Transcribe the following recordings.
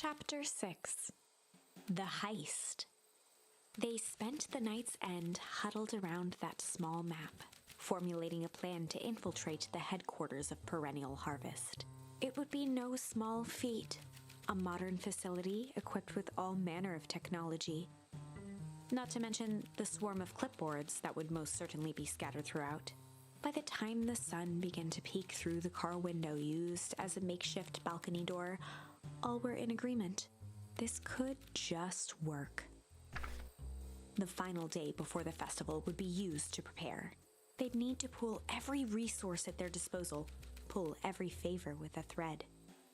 Chapter 6. The Heist. They spent the night's end huddled around that small map, formulating a plan to infiltrate the headquarters of Perennial Harvest. It would be no small feat, a modern facility equipped with all manner of technology. Not to mention the swarm of clipboards that would most certainly be scattered throughout. By the time the sun began to peek through the car window used as a makeshift balcony door, all were in agreement. This could just work. The final day before the festival would be used to prepare. They'd need to pool every resource at their disposal, pull every favor with a thread.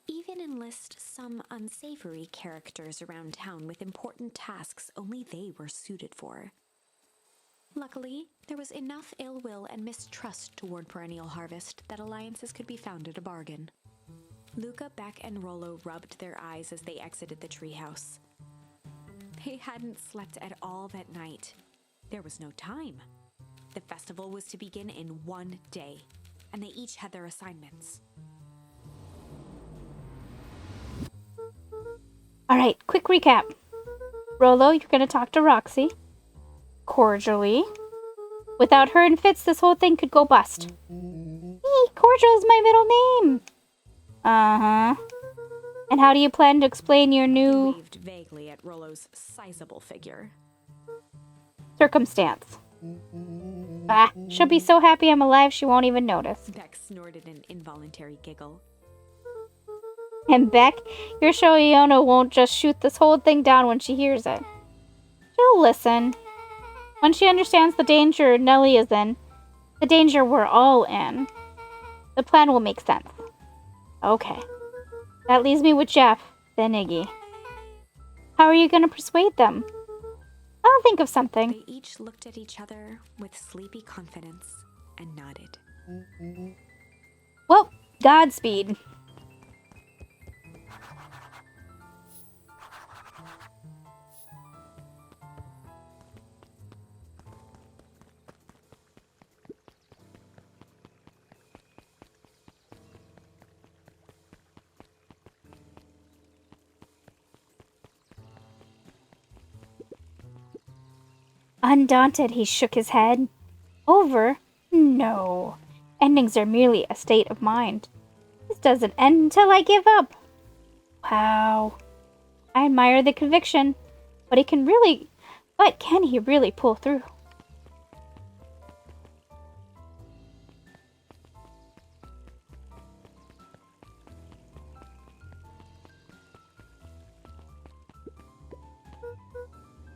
Even enlist some unsavory characters around town with important tasks only they were suited for. Luckily, there was enough ill will and mistrust toward Perennial Harvest that alliances could be found at a bargain. Luca, Beck, and Rollo rubbed their eyes as they exited the treehouse. They hadn't slept at all that night. There was no time. The festival was to begin in one day, and they each had their assignments. All right, quick recap. Rollo, you're going to talk to Roxy. Cordially. Without her and Fitz, this whole thing could go bust. Cordial is my middle name. Uh-huh. And how do you plan to explain your new... He waved vaguely at Rollo's sizable figure. Circumstance. She'll be so happy I'm alive she won't even notice. Beck snorted an involuntary giggle. And Beck, your Shoyona won't just shoot this whole thing down when she hears it. She'll listen. When she understands the danger Nellie is in, the danger we're all in, the plan will make sense. Okay. That leaves me with Jeff, then Iggy. How are you going to persuade them? I'll think of something. They each looked at each other with sleepy confidence and nodded. Well, Godspeed. Undaunted, he shook his head. Over? No. Endings are merely a state of mind. This doesn't end until I give up. Wow. I admire the conviction, but can he really pull through?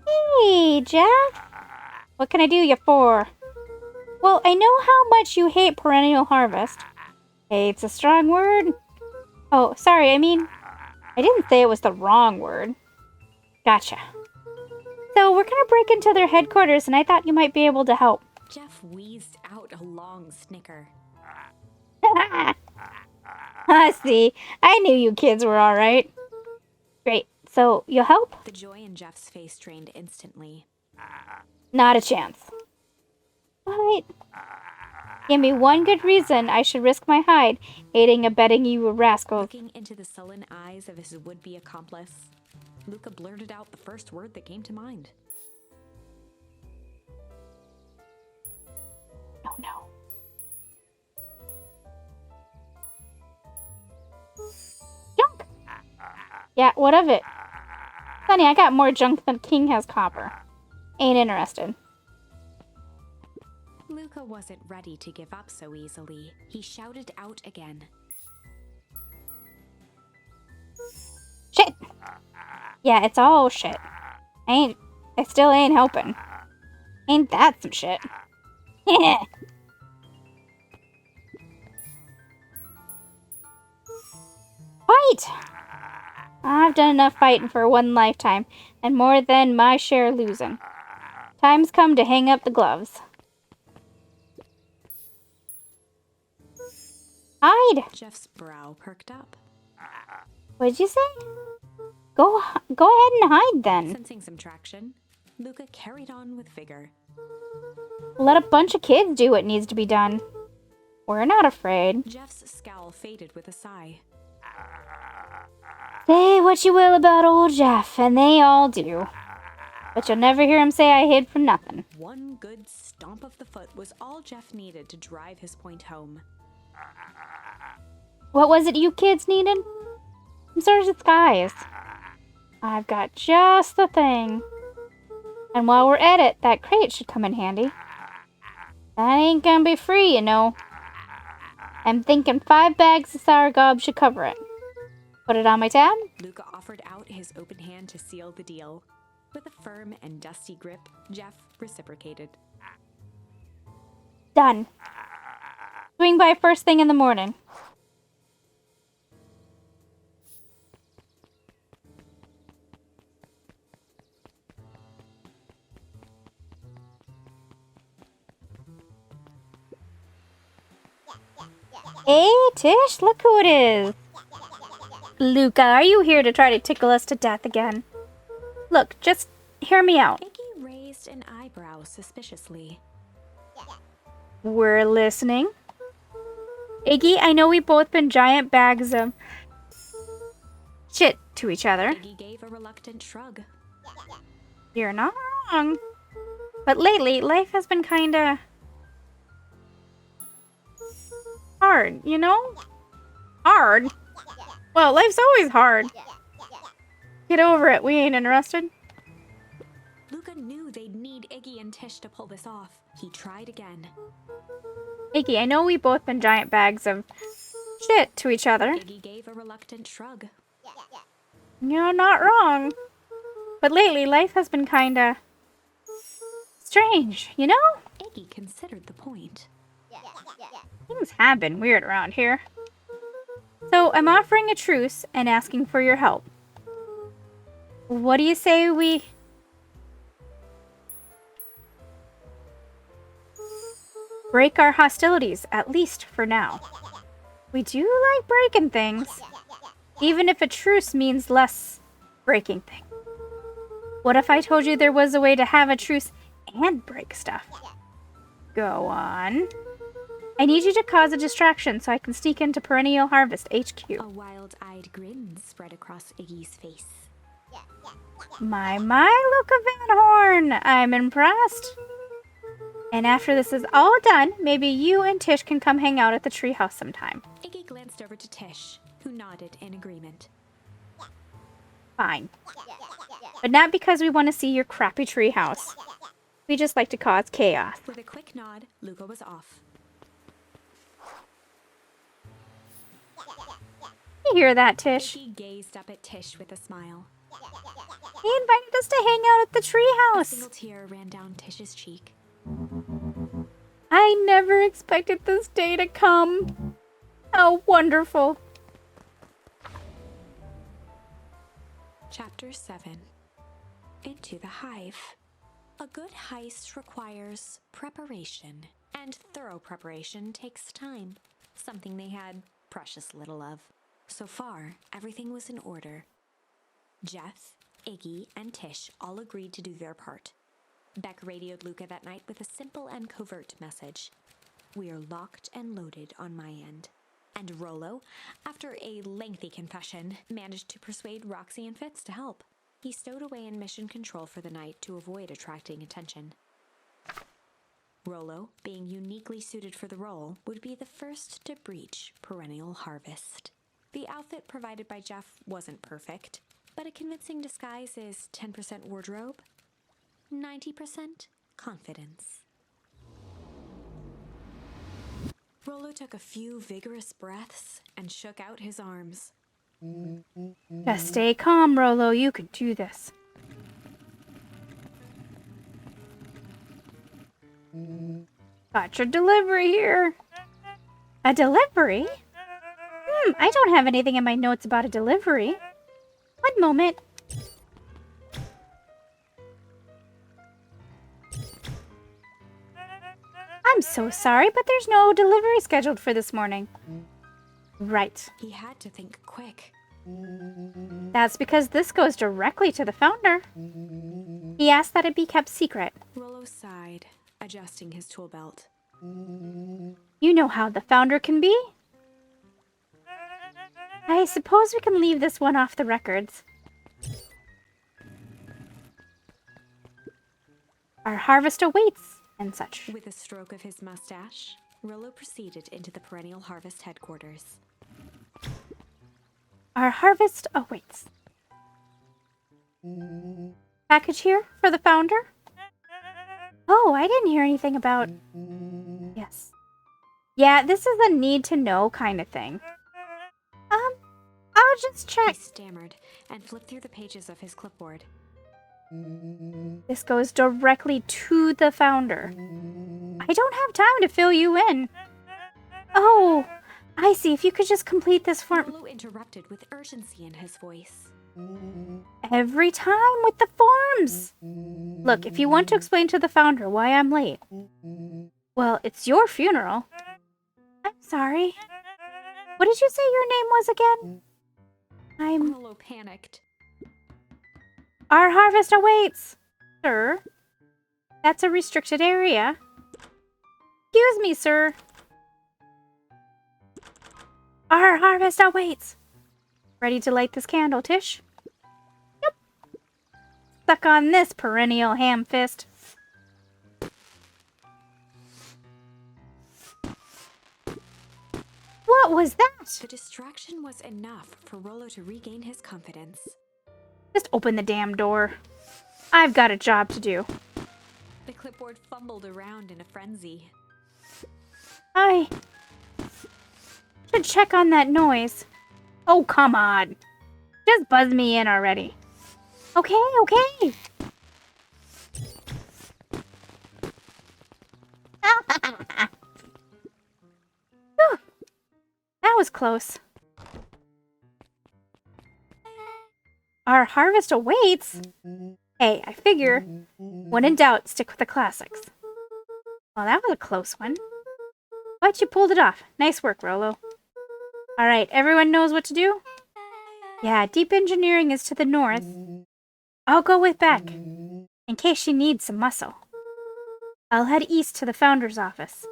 Hey, Jeff. What can I do you for? Well, I know how much you hate Perennial Harvest. Hate's a strong word. Oh, sorry, I didn't say it was the wrong word. Gotcha. So, we're gonna break into their headquarters, and I thought you might be able to help. Jeff wheezed out a long snicker. See, I knew you kids were alright. Great, so you'll help? The joy in Jeff's face drained instantly. Not a chance. But give me one good reason I should risk my hide, aiding and abetting you rascals. Looking into the sullen eyes of his would-be accomplice, Luca blurted out the first word that came to mind. Oh no. Junk! Yeah, what of it? Sonny, I got more junk than King has copper. Ain't interested. Luca wasn't ready to give up so easily. He shouted out again. Shit! Yeah, it's all shit. I still ain't helping. Ain't that some shit? Fight! I've done enough fighting for one lifetime, and more than my share losing. Time's come to hang up the gloves. Hide! Jeff's brow perked up. What'd you say? Go ahead and hide then. Sensing some traction, Luca carried on with vigor. Let a bunch of kids do what needs to be done. We're not afraid. Jeff's scowl faded with a sigh. Say what you will about old Jeff, and they all do. But you'll never hear him say I hid from nothing. One good stomp of the foot was all Jeff needed to drive his point home. What was it you kids needed? Some sort of disguise. I've got just the thing. And while we're at it, that crate should come in handy. That ain't gonna be free, you know. I'm thinking 5 bags of sour gob should cover it. Put it on my tab? Luca offered out his open hand to seal the deal. With a firm and dusty grip, Jeff reciprocated. Done. Swing by first thing in the morning. Hey, Tish, look who it is. Luca, are you here to try to tickle us to death again? Look, just hear me out. Iggy raised an eyebrow suspiciously. We're listening. Iggy, I know we've both been giant bags of shit to each other. Iggy gave a reluctant shrug. You're not wrong. But lately, life has been kinda hard, you know? Hard? Well, life's always hard. Get over it, we ain't interested. Luca knew they'd need Iggy and Tish to pull this off. He tried again. Iggy, I know we've both been giant bags of shit to each other. Iggy gave a reluctant shrug. You're not wrong. But lately, life has been kinda strange, you know? Iggy considered the point. Things have been weird around here. So I'm offering a truce and asking for your help. What do you say we break our hostilities, at least for now? We do like breaking things, even if a truce means less breaking things. What if I told you there was a way to have a truce and break stuff? Go on. I need you to cause a distraction so I can sneak into Perennial Harvest HQ. A wild-eyed grin spread across Iggy's face. My, Luca Van Horn! I'm impressed. And after this is all done, maybe you and Tish can come hang out at the treehouse sometime. Iggy glanced over to Tish, who nodded in agreement. Fine. But not because we want to see your crappy treehouse. We just like to cause chaos. With a quick nod, Luca was off. You hear that, Tish? Iggy gazed up at Tish with a smile. He invited us to hang out at the A treehouse. single tear ran down Tish's cheek. I never expected this day to come. How wonderful. Chapter 7. Into the Hive. A good heist requires preparation, and thorough preparation takes time, something they had precious little of. So far, everything was in order. Jeff, Iggy, and Tish all agreed to do their part. Beck radioed Luca that night with a simple and covert message. "We're locked and loaded on my end." And Rollo, after a lengthy confession, managed to persuade Roxy and Fitz to help. He stowed away in mission control for the night to avoid attracting attention. Rollo, being uniquely suited for the role, would be the first to breach Perennial Harvest. The outfit provided by Jeff wasn't perfect, but a convincing disguise is 10% wardrobe, 90% confidence. Rollo took a few vigorous breaths and shook out his arms. Just stay calm, Rollo. You can do this. Got your delivery here. A delivery? I don't have anything in my notes about a delivery. One moment. I'm so sorry, but there's no delivery scheduled for this morning. Right. He had to think quick. That's because this goes directly to the founder. He asked that it be kept secret. Rollo sighed, adjusting his tool belt. You know how the founder can be. I suppose we can leave this one off the records. Our harvest awaits, and such. With a stroke of his mustache, Rollo proceeded into the Perennial Harvest headquarters. Our harvest awaits. Package here for the founder? Oh, I didn't hear anything about... Yes. Yeah, this is a need-to-know kind of thing. I'll just check. He stammered and flipped through the pages of his clipboard. This goes directly to the founder. I don't have time to fill you in. Oh, I see. If you could just complete this form... Rollo interrupted with urgency in his voice. Every time with the forms. Look, if you want to explain to the founder why I'm late... Well, it's your funeral. I'm sorry. What did you say your name was again? Rollo panicked. Our harvest awaits, sir. That's a restricted area. Excuse me, sir. Our harvest awaits. Ready to light this candle, Tish? Yep. Suck on this, perennial ham fist. What was that? The distraction was enough for Rollo to regain his confidence. Just open the damn door. I've got a job to do. The clipboard fumbled around in a frenzy. I should check on that noise. Oh, come on. Just buzz me in already. Okay. Whew. That was close. Our harvest awaits? Hey, I figure, when in doubt, stick with the classics. Well, that was a close one. But you pulled it off. Nice work, Rollo. Alright, everyone knows what to do? Yeah, deep engineering is to the north. I'll go with Beck, in case she needs some muscle. I'll head east to the founder's office.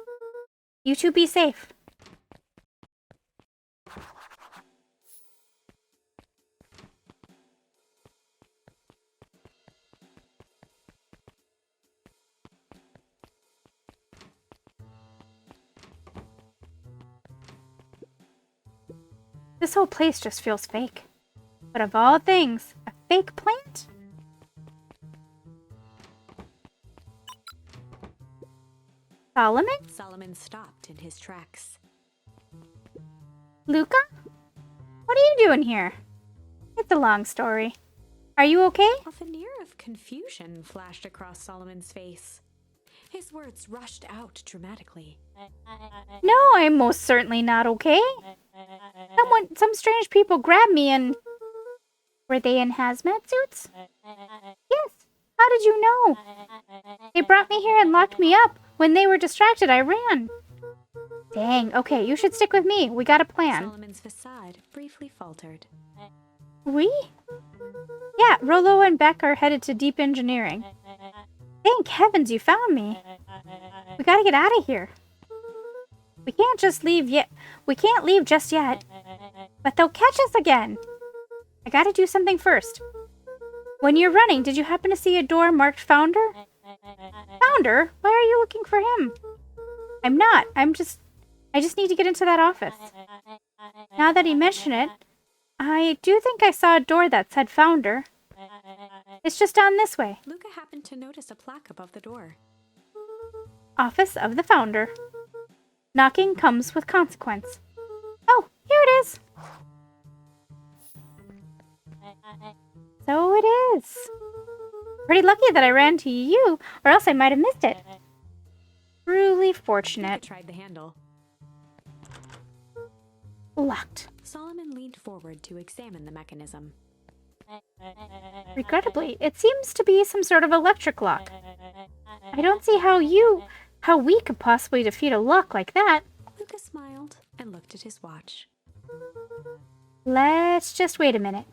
You two be safe. This whole place just feels fake. But of all things, a fake plant? Solomon? Solomon stopped in his tracks. Luca? What are you doing here? It's a long story. Are you okay? A veneer of confusion flashed across Solomon's face. His words rushed out dramatically. No, I'm most certainly not okay. Some strange people grabbed me and... Were they in hazmat suits? Yes. How did you know? They brought me here and locked me up. When they were distracted, I ran. Dang, okay, you should stick with me. We got a plan. Solomon's facade briefly faltered. We? Yeah, Rollo and Beck are headed to deep engineering. Thank heavens you found me. We gotta get out of here. We can't just leave yet. We can't leave just yet. But they'll catch us again. I gotta do something first. When you're running, did you happen to see a door marked Founder? Founder? Why are you looking for him? I'm not. I just need to get into that office. Now that you mention it, I do think I saw a door that said Founder. It's just down this way. Luca happened to notice a plaque above the door. Office of the Founder. Knocking comes with consequence. Oh, here it is. So it is. Pretty lucky that I ran to you, or else I might have missed it. Truly Luca fortunate. tried the handle. Locked. Solomon leaned forward to examine the mechanism. Regrettably, it seems to be some sort of electric lock. I don't see how we could possibly defeat a lock like that. Luca smiled and looked at his watch. Let's just wait a minute.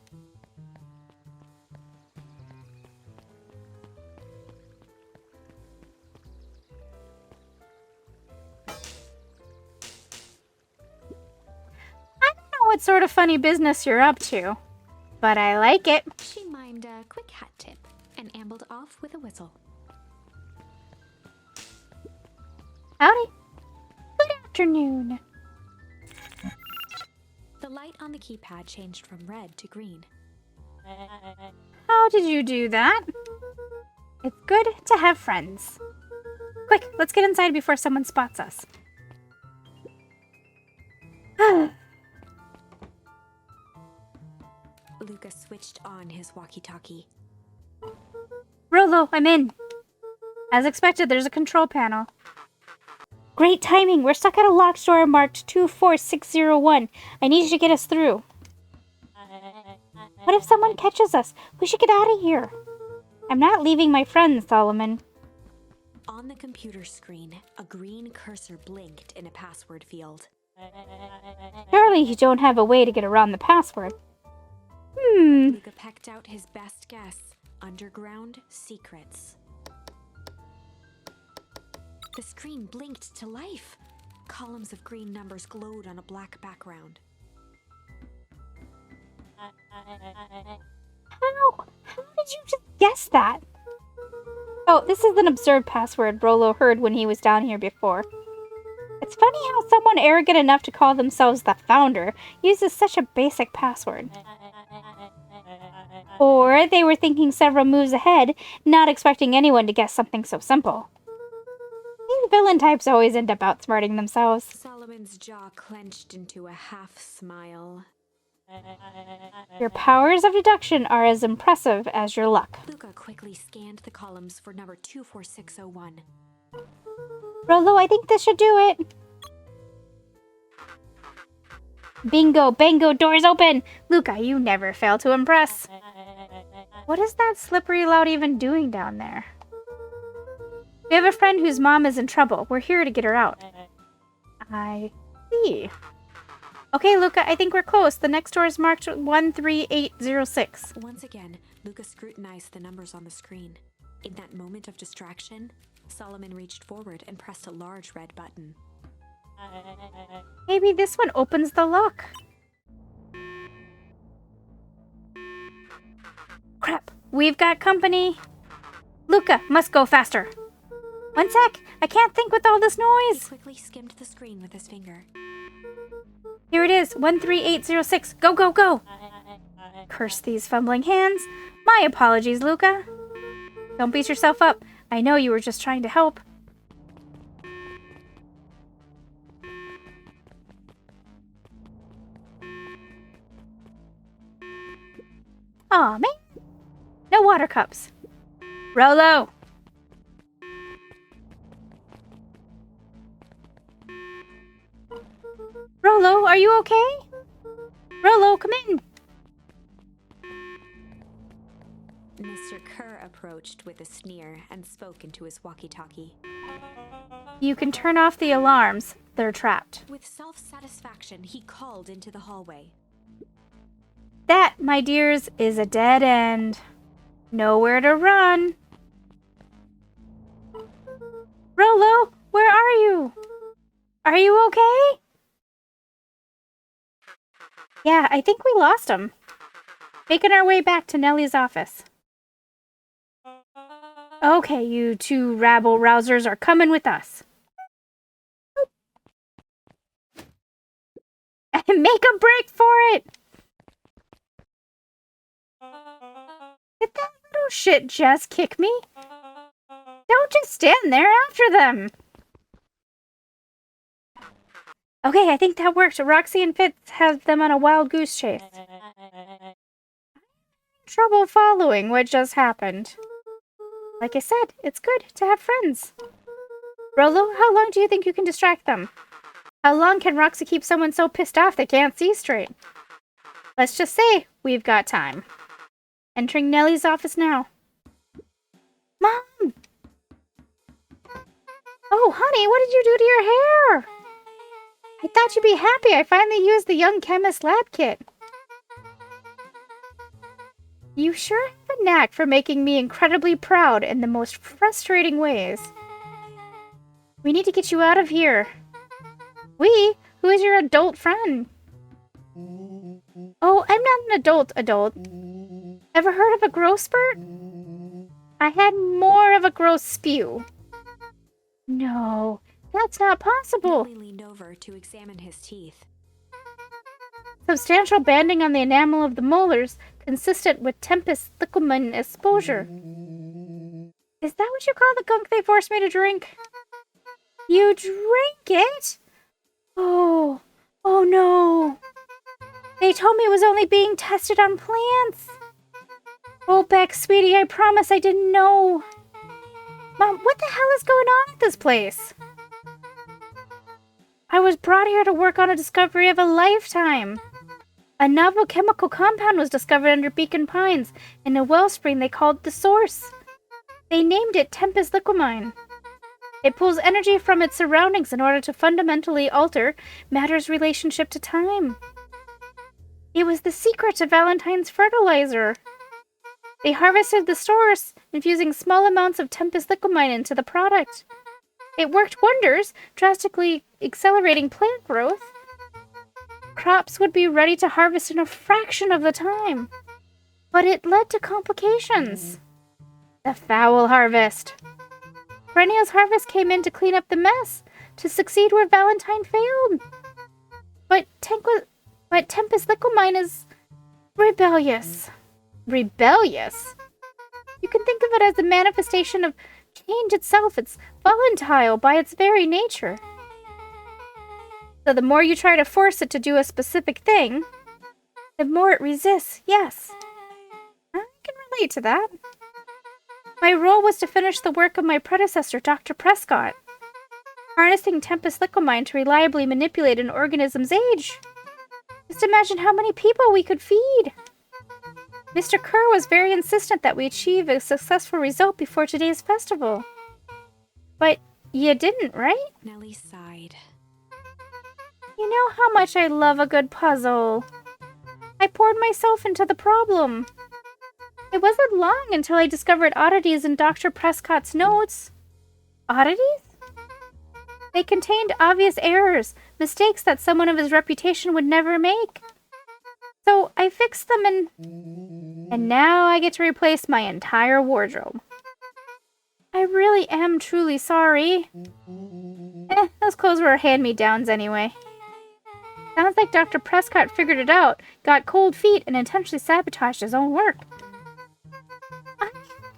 what sort of funny business you're up to, but I like it. She mimed a quick hat tip and ambled off with a whistle. Howdy. Good afternoon. The light on the keypad changed from red to green. How did you do that? It's good to have friends. Quick, let's get inside before someone spots us. Luca switched on his walkie-talkie. Rolo, I'm in. As expected, there's a control panel. Great timing. We're stuck at a locked door marked 24601. I need you to get us through. What if someone catches us? We should get out of here. I'm not leaving my friends, Solomon. On the computer screen, a green cursor blinked in a password field. Surely you don't have a way to get around the password. Luca pecked out his best guess. Underground secrets. The screen blinked to life. Columns of green numbers glowed on a black background. How did you just guess that? Oh, this is an absurd password Rolo heard when he was down here before. It's funny how someone arrogant enough to call themselves the founder uses such a basic password. Or they were thinking several moves ahead, not expecting anyone to guess something so simple. These villain types always end up outsmarting themselves. Solomon's jaw clenched into a half smile. Your powers of deduction are as impressive as your luck. Luca quickly scanned the columns for number 24601. Rolo, I think this should do it. Bingo, bango, doors open! Luca, you never fail to impress. What is that slippery loud even doing down there? We have a friend whose mom is in trouble. We're here to get her out. I see. Okay, Luca, I think we're close. The next door is marked 13806. Once again, Luca scrutinized the numbers on the screen. In that moment of distraction, Solomon reached forward and pressed a large red button. Maybe this one opens the lock. Crap, we've got company. Luca, must go faster. One sec, I can't think with all this He noise. quickly skimmed the screen with his finger. Here it is, 13806. Go, go, go. Curse these fumbling hands. My apologies, Luca. Don't beat yourself up. I know you were just trying to help. Aw, man. No water cups. Rolo! Rolo, are you okay? Rolo, come in. Mr. Kerr approached with a sneer and spoke into his walkie-talkie. You can turn off the alarms. They're trapped. With self-satisfaction, he called into the hallway. That, my dears, is a dead end. Nowhere to run. Rolo, where are you? Are you okay? Yeah, I think we lost him. Making our way back to Nellie's office. Okay, you two rabble-rousers are coming with us. Make a break for it! Did that little shit just kick me? Don't just stand there after them! Okay, I think that worked. Roxy and Fitz have them on a wild goose chase. Trouble following what just happened. Like I said, it's good to have friends. Rolo, how long do you think you can distract them? How long can Roxy keep someone so pissed off they can't see straight? Let's just say we've got time. Entering Nellie's office now. Mom! Oh, honey, what did you do to your hair? I thought you'd be happy I finally used the young chemist lab kit. You sure have a knack for making me incredibly proud in the most frustrating ways. We need to get you out of here. We? Who is your adult friend? No, I'm not an adult. Ever heard of a growth spurt? I had more of a growth spew. No, that's not possible. Nellie leaned over to examine his teeth. Substantial banding on the enamel of the molars, consistent with Tempest liquamen exposure. Is that what you call the gunk they forced me to drink? You drank it? Oh no. They told me it was only being tested on plants. Oh, Beck, sweetie, I promise I didn't know. Mom, what the hell is going on at this place? I was brought here to work on a discovery of a lifetime. A novel chemical compound was discovered under Beacon Pines in a wellspring they called the Source. They named it Tempest Liquamine. It pulls energy from its surroundings in order to fundamentally alter matter's relationship to time. It was the secret to Valentine's fertilizer. They harvested the source, infusing small amounts of Tempest Liquamine into the product. It worked wonders, drastically accelerating plant growth. Crops would be ready to harvest in a fraction of the time. But it led to complications. The foul harvest. Perennial's harvest came in to clean up the mess, to succeed where Valentine failed. But Tempest Liquamine is rebellious. Rebellious? You can think of it as a manifestation of change itself. It's volatile by its very nature. So the more you try to force it to do a specific thing, the more it resists, yes. I can relate to that. My role was to finish the work of my predecessor, Dr. Prescott. Harnessing Tempest Liquamine to reliably manipulate an organism's age. Just imagine how many people we could feed. Mr. Kerr was very insistent that we achieve a successful result before today's festival. But you didn't, right? Nellie sighed. You know how much I love a good puzzle. I poured myself into the problem. It wasn't long until I discovered oddities in Dr. Prescott's notes. Oddities? They contained obvious errors, mistakes that someone of his reputation would never make. So I fixed them and now I get to replace my entire wardrobe. I really am truly sorry. Those clothes were hand-me-downs anyway. Sounds like Dr. Prescott figured it out, got cold feet, and intentionally sabotaged his own work. I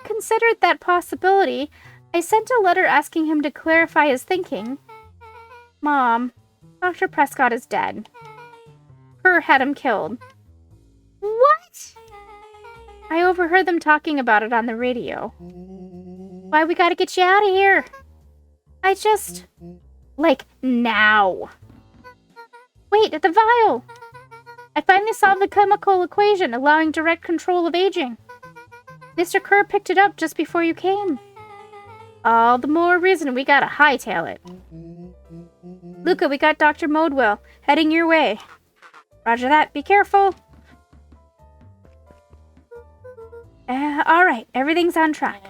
considered that possibility. I sent a letter asking him to clarify his thinking. Mom, Dr. Prescott is dead. Kerr had him killed. What? I overheard them talking about it on the radio. Why, we gotta get you out of here. Like, now. Wait, at the vial! I finally solved the chemical equation, allowing direct control of aging. Mr. Kerr picked it up just before you came. All the more reason we gotta hightail it. Luca, we got Dr. Modwell heading your way. Roger that, be careful. Alright, everything's on track.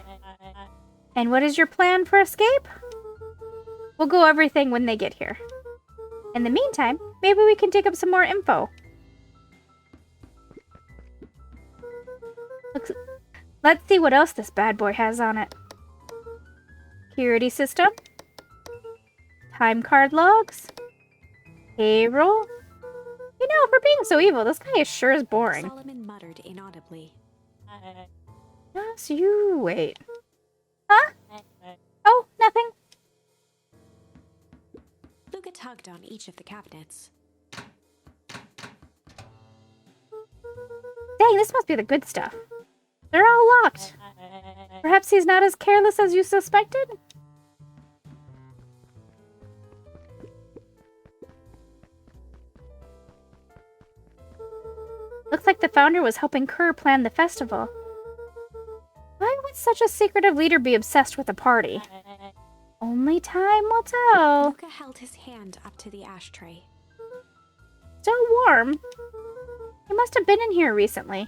And what is your plan for escape? We'll go everything when they get here. In the meantime, maybe we can dig up some more info. Let's see what else this bad boy has on it. Security system. Time card logs. Payroll. You know, for being so evil, this guy is sure is boring. Solomon muttered inaudibly. Just you wait. Huh? Oh, nothing. Luca tugged on each of the cabinets. Dang, this must be the good stuff. They're all locked. Perhaps he's not as careless as you suspected? Looks like the founder was helping Kerr plan the festival. Why would such a secretive leader be obsessed with a party? Only time will tell. Luca held his hand up to the ashtray. Still warm. He must have been in here recently.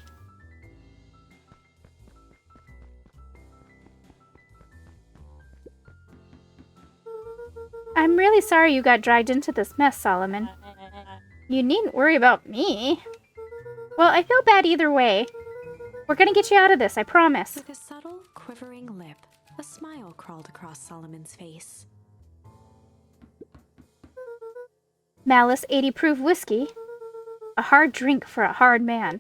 I'm really sorry you got dragged into this mess, Solomon. You needn't worry about me. Well, I feel bad either way. We're gonna get you out of this, I promise. With a subtle, quivering lip, a smile crawled across Solomon's face. Malice 80 proof whiskey. A hard drink for a hard man.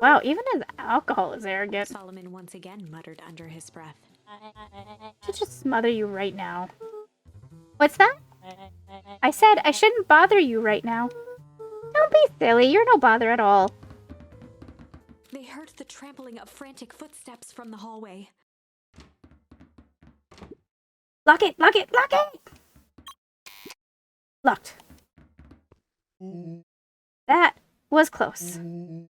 Wow, even his alcohol is arrogant. Solomon once again muttered under his breath. I should just smother you right now. What's that? I said I shouldn't bother you right now. Don't be silly, you're no bother at all. They heard the trampling of frantic footsteps from the hallway. Lock it, lock it, lock it! Locked. That was close.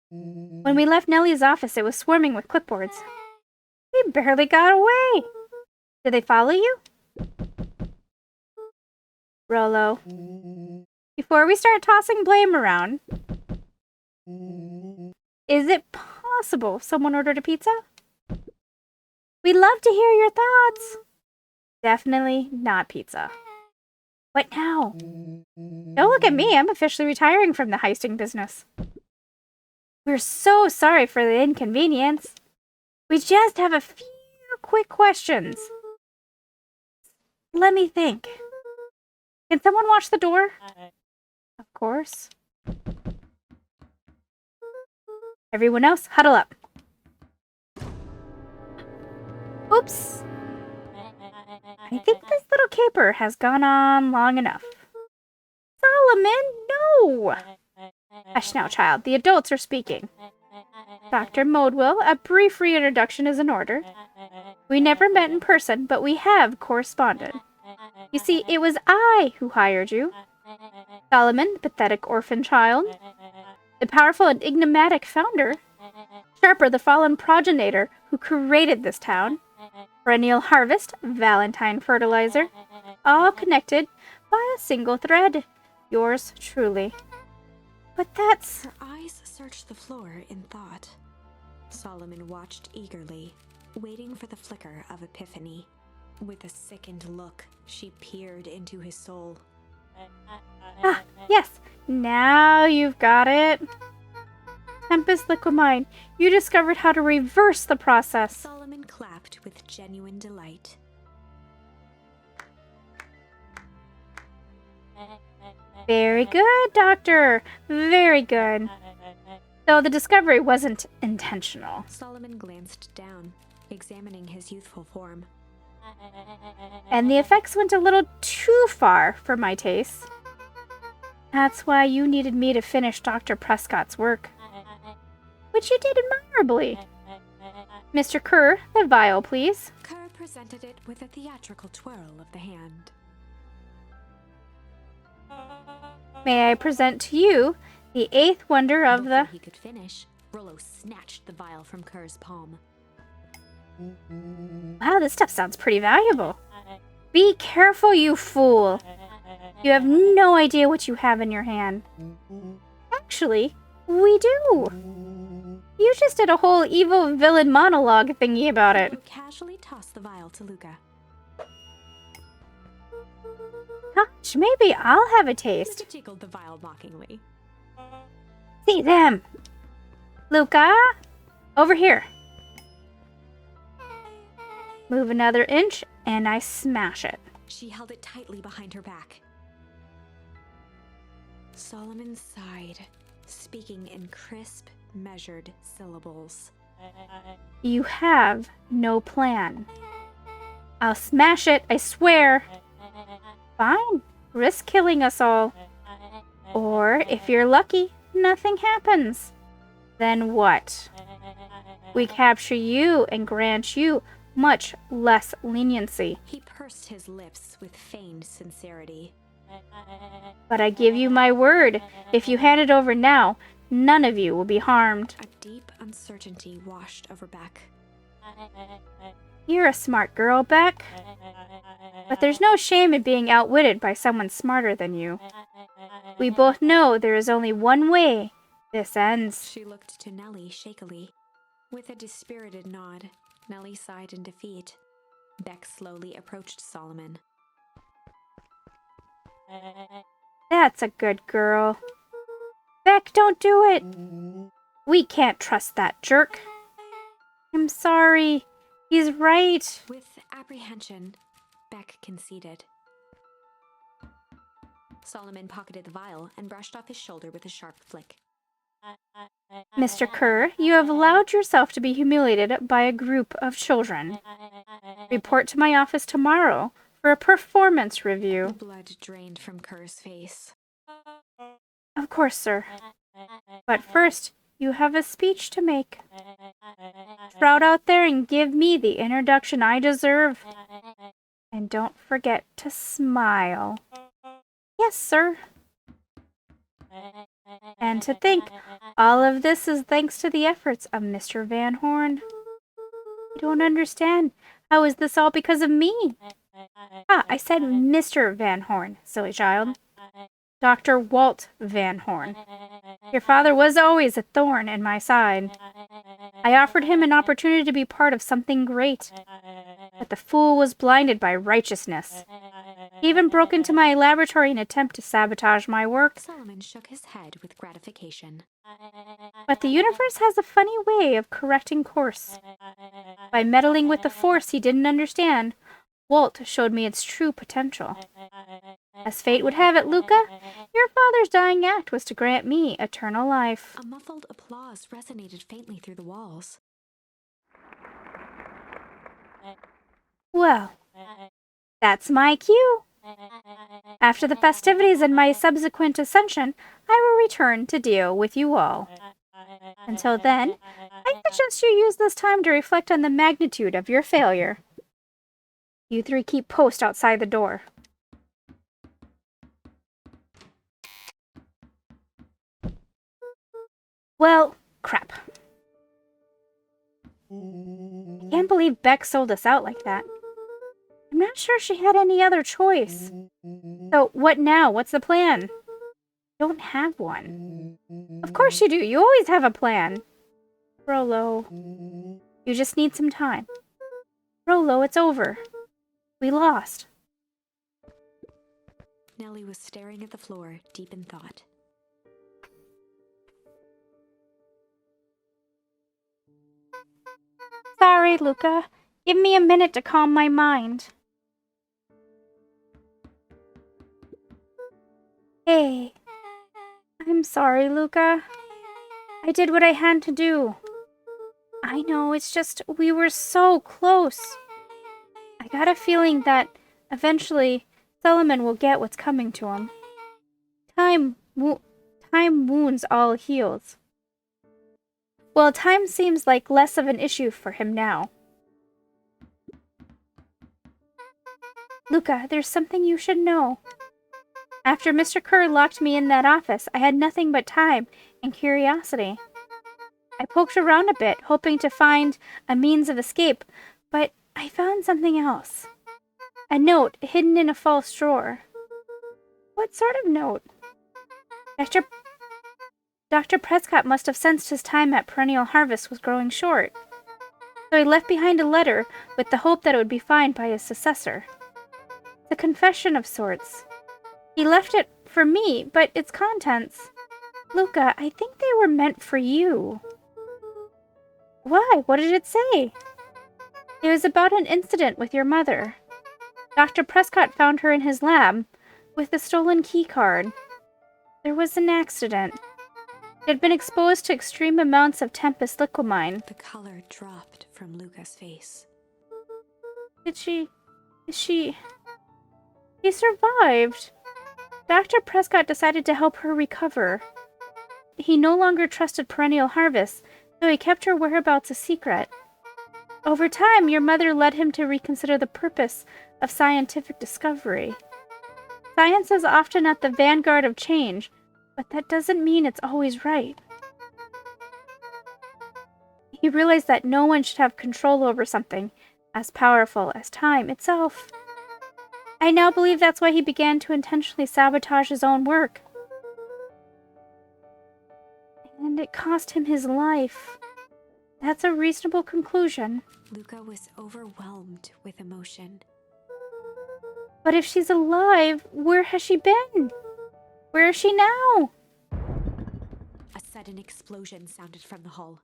When we left Nellie's office, it was swarming with clipboards. We barely got away. Did they follow you? Rolo. Before we start tossing blame around, is it possible someone ordered a pizza? We'd love to hear your thoughts. Definitely not pizza. What now? Don't look at me. I'm officially retiring from the heisting business. We're so sorry for the inconvenience. We just have a few quick questions. Let me think. Can someone watch the door? Of course. Everyone else, huddle up. Oops. I think this little caper has gone on long enough. Solomon, no! Hush now, child. The adults are speaking. Dr. Modewell, a brief reintroduction is in order. We never met in person, but we have corresponded. You see, it was I who hired you. Solomon, pathetic orphan child. The powerful and enigmatic founder. Sharper, the fallen progenitor who created this town. Perennial harvest, Valentine fertilizer. All connected by a single thread. Yours truly. But that's... Her eyes searched the floor in thought. Solomon watched eagerly, waiting for the flicker of epiphany. With a sickened look, she peered into his soul. Ah, yes. Now you've got it. Tempest Liquimine, you discovered how to reverse the process. Solomon clapped with genuine delight. Very good, Doctor. Very good. Though the discovery wasn't intentional. Solomon glanced down, examining his youthful form. And the effects went a little too far for my taste. That's why you needed me to finish Dr. Prescott's work. Which you did admirably. Mr. Kerr, the vial, please. Kerr presented it with a theatrical twirl of the hand. May I present to you the eighth wonder of Before the... he could finish, Rollo snatched the vial from Kerr's palm. Wow, this stuff sounds pretty valuable. Be careful, you fool. You have no idea what you have in your hand. Actually, we do. You just did a whole evil villain monologue thingy about it. Rollo casually tossed the vial to Luca. Gosh, maybe I'll have a Luca taste. jiggled the vial mockingly. See them. Luca, over here. Move another inch, and I smash it. She held it tightly behind her back. Solomon sighed, speaking in crisp, measured syllables. You have no plan. I'll smash it, I swear. Fine, risk killing us all. Or, if you're lucky, nothing happens. Then what? We capture you and grant you much less leniency. He pursed his lips with feigned sincerity. But I give you my word, if you hand it over now, none of you will be harmed. A deep uncertainty washed over Beck. You're a smart girl, Beck. But there's no shame in being outwitted by someone smarter than you. We both know there is only one way this ends. She looked to Nellie shakily. With a dispirited nod, Nellie sighed in defeat. Beck slowly approached Solomon. That's a good girl. Beck, don't do it. We can't trust that jerk. I'm sorry. He's right. With apprehension, Beck conceded. Solomon pocketed the vial and brushed off his shoulder with a sharp flick. Mr. Kerr, you have allowed yourself to be humiliated by a group of children. Report to my office tomorrow for a performance review. The blood drained from Kerr's face. Of course, sir. But first, you have a speech to make. Sprout out there and give me the introduction I deserve. And don't forget to smile. Yes, sir. And to think, all of this is thanks to the efforts of Mr. Van Horn. You don't understand. How is this all because of me? Ah, I said Mr. Van Horn, silly child. Dr. Walt Van Horn. Your father was always a thorn in my side. I offered him an opportunity to be part of something great. But the fool was blinded by righteousness. He even broke into my laboratory in an attempt to sabotage my work. Solomon shook his head with gratification. But the universe has a funny way of correcting course. By meddling with the force he didn't understand, Walt showed me its true potential. As fate would have it, Luca, your father's dying act was to grant me eternal life. A muffled applause resonated faintly through the walls. Well, that's my cue. After the festivities and my subsequent ascension, I will return to deal with you all. Until then, I suggest you use this time to reflect on the magnitude of your failure. You three keep post outside the door. Well, crap. I can't believe Beck sold us out like that. I'm not sure she had any other choice. So, what now? What's the plan? Don't have one. Of course you do. You always have a plan. Rolo, you just need some time. Rolo, it's over. We lost. Nellie was staring at the floor, deep in thought. Sorry, Luca. Give me a minute to calm my mind. Hey. I'm sorry, Luca. I did what I had to do. I know, it's just we were so close. I got a feeling that eventually Solomon will get what's coming to him. Time wounds all heals. Well, time seems like less of an issue for him now. Luca, there's something you should know. After Mr. Kerr locked me in that office, I had nothing but time and curiosity. I poked around a bit, hoping to find a means of escape, but I found something else. A note hidden in a false drawer. What sort of note? Dr. Prescott must have sensed his time at Perennial Harvest was growing short, so he left behind a letter with the hope that it would be found by his successor. It's a confession of sorts. He left it for me, but its contents... Luca, I think they were meant for you. Why? What did it say? It was about an incident with your mother. Dr. Prescott found her in his lab with the stolen key card. There was an accident. It had been exposed to extreme amounts of Tempest liquamine. The color dropped from Luca's face. He survived. Dr. Prescott decided to help her recover. He no longer trusted Perennial Harvest, so he kept her whereabouts a secret. Over time, your mother led him to reconsider the purpose of scientific discovery. Science is often at the vanguard of change, but that doesn't mean it's always right. He realized that no one should have control over something as powerful as time itself. I now believe that's why he began to intentionally sabotage his own work. And it cost him his life. That's a reasonable conclusion. Luca was overwhelmed with emotion. But if she's alive, where has she been? Where is she now? A sudden explosion sounded from the hull.